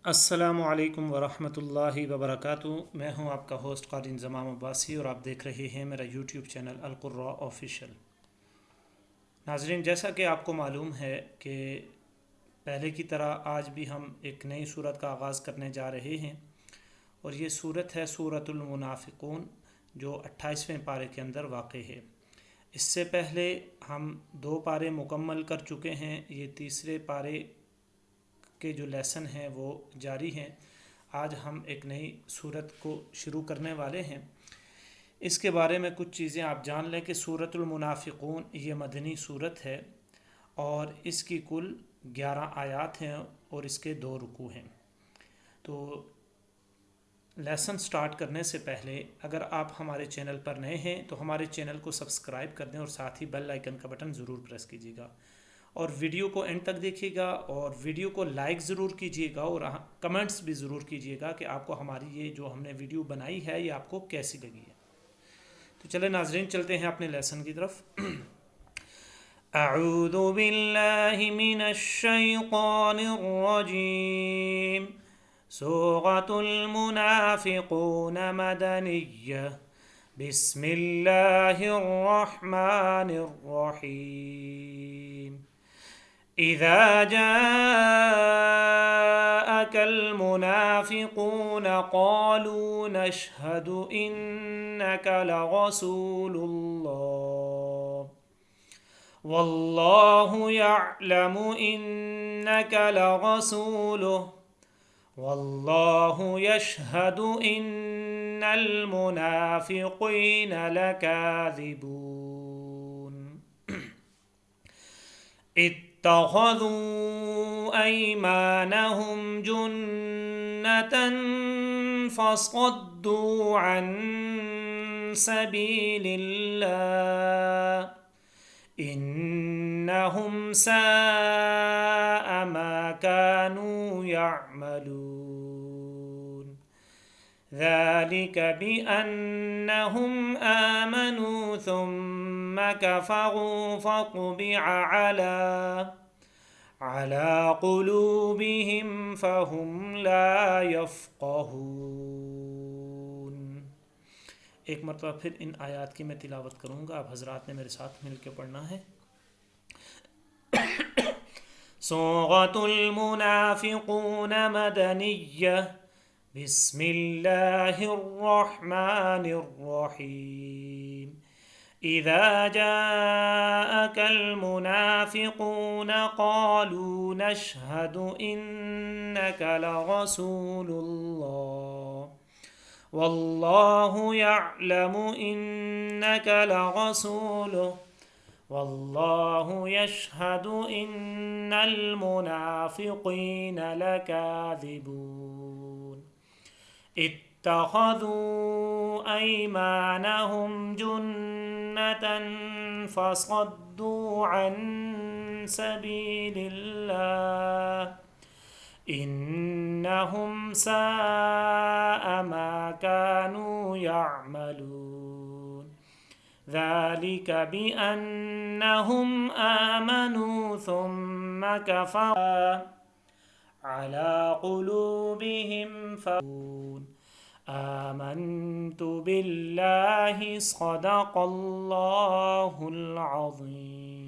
السلام علیکم ورحمۃ اللہ وبرکاتہ۔ میں ہوں آپ کا ہوسٹ قاری انضمام عباسی اور آپ دیکھ رہے ہیں میرا یوٹیوب چینل القراء آفیشیل۔ ناظرین، جیسا کہ آپ کو معلوم ہے کہ پہلے کی طرح آج بھی ہم ایک نئی صورت کا آغاز کرنے جا رہے ہیں، اور یہ صورت ہے سورۃ المنافقون، جو 28ویں پارے کے اندر واقع ہے۔ اس سے پہلے ہم 2 پارے مکمل کر چکے ہیں، یہ تیسرے پارے کے جو لیسن ہیں وہ جاری ہیں۔ آج ہم ایک نئی صورت کو شروع کرنے والے ہیں۔ اس کے بارے میں کچھ چیزیں آپ جان لیں کہ سورۃ المنافقون یہ مدنی صورت ہے اور اس کی کل 11 آیات ہیں اور اس کے 2 رکوع ہیں۔ تو لیسن سٹارٹ کرنے سے پہلے اگر آپ ہمارے چینل پر نئے ہیں تو ہمارے چینل کو سبسکرائب کر دیں اور ساتھ ہی بیل آئیکن کا بٹن ضرور پریس کیجیے گا، اور ویڈیو کو اینڈ تک دیکھیے گا، اور ویڈیو کو لائک ضرور کیجیے گا، اور کمنٹس بھی ضرور کیجیے گا کہ آپ کو ہماری یہ جو ہم نے ویڈیو بنائی ہے یہ آپ کو کیسی لگی ہے۔ تو چلے ناظرین، چلتے ہیں اپنے لیسن کی طرف۔ اعوذ باللہ من الشیطان الرجیم۔ سورۃ المنافقون مدنیہ۔ بسم اللہ الرحمن الرحیم۔ إذا جاءك المنافقون قالوا نشهد إنك لرسول الله والله يعلم إنك لرسوله والله يشهد إن المنافقين لكاذبون اتخذوا أيمانهم جنة فصدوا عن سبيل الله إنهم ساء ما كانوا يعملون ذلك بأنهم آمنوا ثم كفروا فطبع على قلوبهم فهم لا يفقهون۔ ایک مرتبہ پھر ان آیات کی میں تلاوت کروں گا، آپ حضرات نے میرے ساتھ مل کے پڑھنا ہے۔ سورۃ المنافقون مدنیہ۔ بسم اللہ الرحمن الرحیم۔ إذا جاءك المنافقون قالوا نشهد إنك لرسول الله والله يعلم إنك لرسوله والله يشهد إن المنافقين لكاذبون اتخذوا أيمانهم جنة فصدوا عن سبيل الله إنهم ساء ما كانوا يعملون ذلك بأنهم آمنوا ثم كفروا على قلوبهم فهم آمنت بالله صدق الله العظيم۔